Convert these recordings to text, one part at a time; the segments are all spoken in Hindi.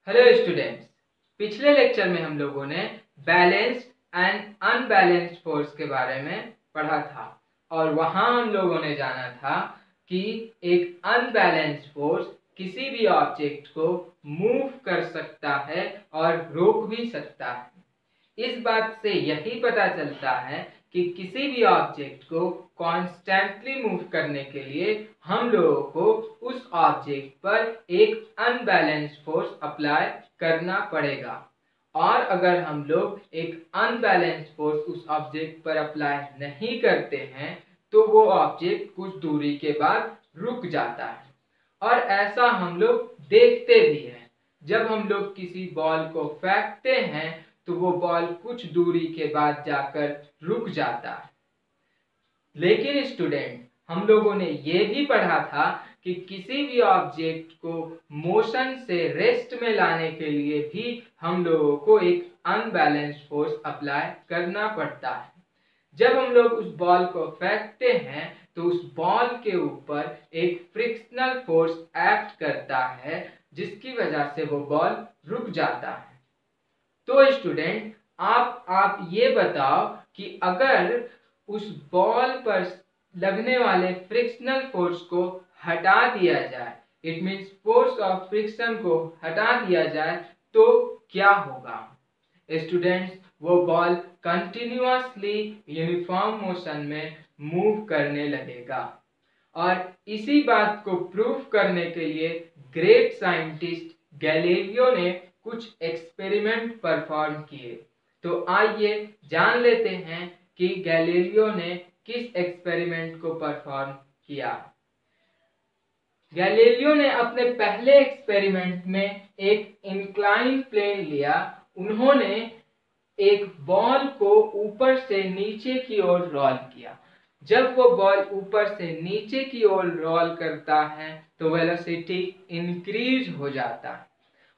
हेलो स्टूडेंट्स, पिछले लेक्चर में हम लोगों ने बैलेंस्ड एंड अनबैलेंस्ड फोर्स के बारे में पढ़ा था और वहां हम लोगों ने जाना था कि एक अनबैलेंस्ड फोर्स किसी भी ऑब्जेक्ट को मूव कर सकता है और रोक भी सकता है। इस बात से यही पता चलता है कि किसी भी ऑब्जेक्ट को कॉन्स्टेंटली मूव करने के लिए हम लोगों को उस ऑब्जेक्ट पर एक अनबैलेंस्ड फोर्स अप्लाई करना पड़ेगा, और अगर हम लोग एक अनबैलेंस्ड फोर्स उस ऑब्जेक्ट पर अप्लाई नहीं करते हैं तो वो ऑब्जेक्ट कुछ दूरी के बाद रुक जाता है। और ऐसा हम लोग देखते भी हैं। जब हम लोग किसी बॉल को फेंकते हैं तो वो बॉल कुछ दूरी के बाद जाकर रुक जाता है। लेकिन स्टूडेंट, हम लोगों ने ये भी पढ़ा था कि किसी भी ऑब्जेक्ट को मोशन से रेस्ट में लाने के लिए भी हम लोगों को एक अनबैलेंस्ड फोर्स अप्लाई करना पड़ता है। जब हम लोग उस बॉल को फेंकते हैं तो उस बॉल के ऊपर एक फ्रिक्शनल फोर्स एक्ट करता है, जिसकी वजह से वो बॉल रुक जाता है। तो स्टूडेंट, आप ये बताओ कि अगर उस बॉल पर लगने वाले फ्रिक्शनल फोर्स को हटा दिया जाए, it means force of friction को हटा दिया जाए, तो क्या होगा? स्टूडेंट्स, वो बॉल कंटिन्यूअसली यूनिफॉर्म मोशन में मूव करने लगेगा। और इसी बात को प्रूव करने के लिए ग्रेट साइंटिस्ट गैलीलियो ने कुछ एक्सपेरिमेंट परफॉर्म किए। तो आइए जान लेते हैं कि गैलीलियो ने किस एक्सपेरिमेंट को परफॉर्म किया। गैलीलियो ने अपने पहले एक्सपेरिमेंट में एक इंक्लाइन प्लेन लिया। उन्होंने एक बॉल को ऊपर से नीचे की ओर रोल किया। जब वो बॉल ऊपर से नीचे की ओर रोल करता है तो वेलोसिटी इंक्रीज हो जाता है,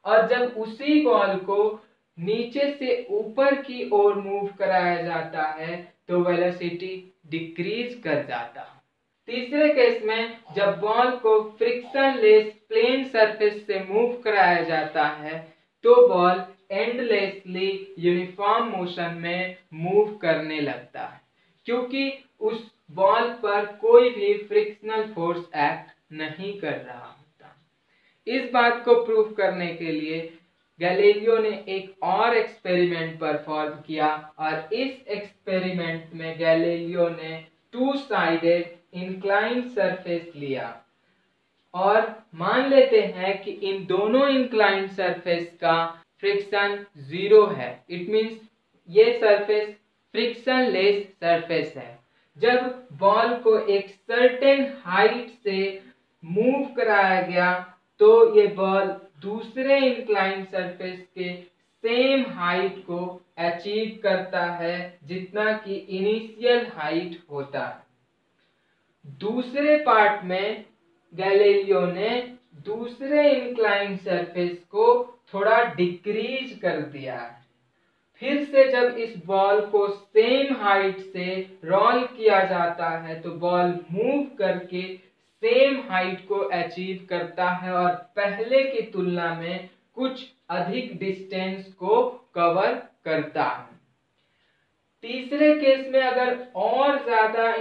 और जब उसी बॉल को नीचे से ऊपर की ओर मूव कराया जाता है तो वेलोसिटी डिक्रीज कर जाता है। तीसरे केस में जब बॉल को फ्रिक्शनलेस प्लेन सरफेस से मूव कराया जाता है तो बॉल एंडलेसली यूनिफॉर्म मोशन में मूव करने लगता है, क्योंकि उस बॉल पर कोई भी फ्रिक्शनल फोर्स एक्ट नहीं कर रहा होता। इस बात को प्रूव करने के लिए गैलीलियो ने एक और एक्सपेरिमेंट परफॉर्म किया, और इस एक्सपेरिमेंट में गैलीलियो ने टू साइडेड इंक्लाइंड सरफेस लिया और मान लेते हैं कि इन दोनों इंक्लाइंड सरफेस का फ्रिक्शन 0 है। इट मींस ये सरफेस फ्रिक्शनलेस सरफेस है। जब बॉल को एक सर्टेन हाइट से मूव कराया गया तो ये बॉल दूसरे इंक्लाइंड सरफेस के सेम हाइट को अचीव करता है जितना कि इनिशियल हाइट होता है। दूसरे पार्ट में गैलीलियो ने दूसरे इंक्लाइंड सरफेस को थोड़ा डिक्रीज कर दिया है। फिर से जब इस बॉल को सेम हाइट से रोल किया जाता है तो बॉल मूव करके सेम हाइट को अचीव करता है और पहले की तुलना में कुछ अधिक डिस्टेंस को कवर करता है। तीसरे केस में अगर और ज्यादा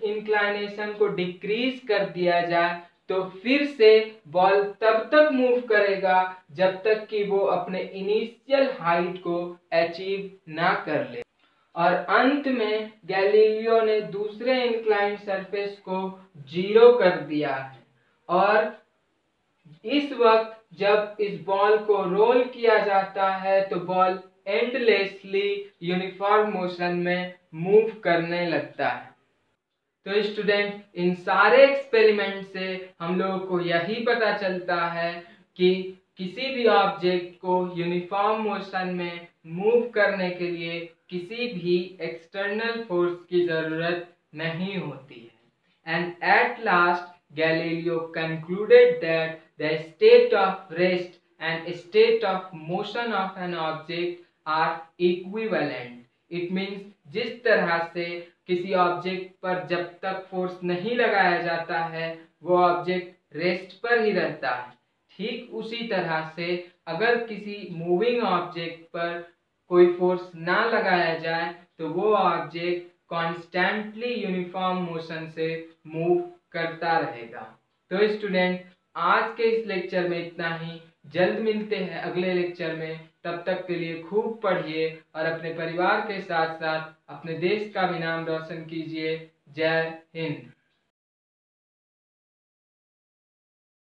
इंक्लाइनेशन को डिक्रीज कर दिया जाए तो फिर से बॉल तब तक मूव करेगा जब तक कि वो अपने इनिशियल हाइट को अचीव ना कर ले। और अंत में गैलीलियो ने दूसरे इंक्लाइंड सरफेस को 0 कर दिया है, और इस वक्त जब इस बॉल को रोल किया जाता है तो बॉल एंडलेसली यूनिफॉर्म मोशन में मूव करने लगता है। तो स्टूडेंट, इन सारे एक्सपेरिमेंट से हम लोगों को यही पता चलता है कि किसी भी ऑब्जेक्ट को यूनिफॉर्म मोशन में मूव करने के लिए किसी भी एक्सटर्नल फोर्स की जरूरत नहीं होती है। And at last Galileo concluded that the state of rest and state of motion of an object are equivalent. It means जिस तरह से किसी ऑब्जेक्ट पर जब तक फोर्स नहीं लगाया जाता है वो ऑब्जेक्ट रेस्ट पर ही रहता है, ठीक उसी तरह से अगर किसी मूविंग ऑब्जेक्ट पर कोई फोर्स ना लगाया जाए तो वो ऑब्जेक्ट कॉन्स्टेंटली यूनिफॉर्म मोशन से मूव करता रहेगा। तो स्टूडेंट, आज के इस लेक्चर में इतना ही। जल्द मिलते हैं अगले लेक्चर में। तब तक के लिए खूब पढ़िए और अपने परिवार के साथ साथ अपने देश का भी नाम रोशन कीजिए। जय हिंद।